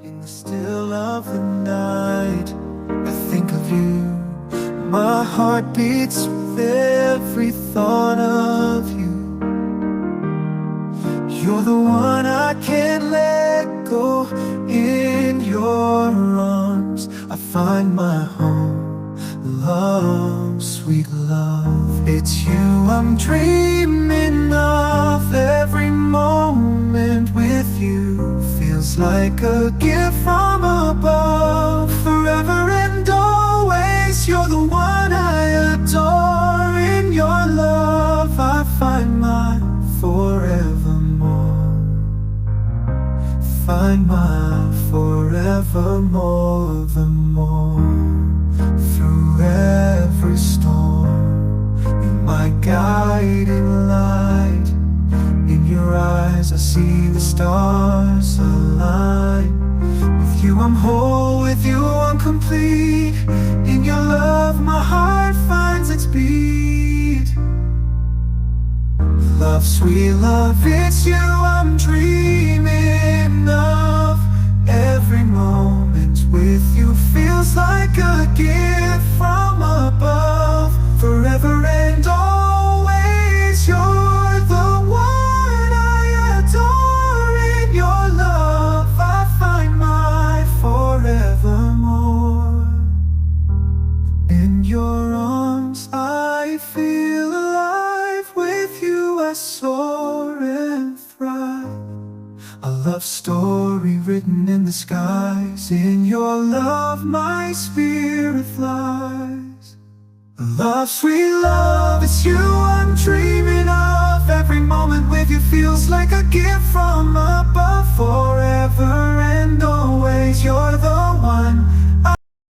In the still of the night, I think of you. My heart beats with every thought of you. You're the one I can't let go. In your arms I find my home. Love, sweet love, it's you I'm dreaming of. Every moment with you feels like a gift from above. Forever and always, you're the one I adore. In your love I find my forevermore. Find my forevermore, the more. Through every storm, you're my guiding light. In your eyes I see the stars align. With you I'm whole, with you I'm complete. In your love my heart finds its beat. Love, sweet love, it's you I'm dreaming of. Every moment with you feels like a gift from above. Forever and always, you're the one I adore. In your love I find my forevermore. In your arms I feel alive. With you I soar and thrive. A love story written in the skies. In your love my spirit flies. Love, sweet love, it's you I'm dreaming of. Every moment with you feels like a gift from above. Forever and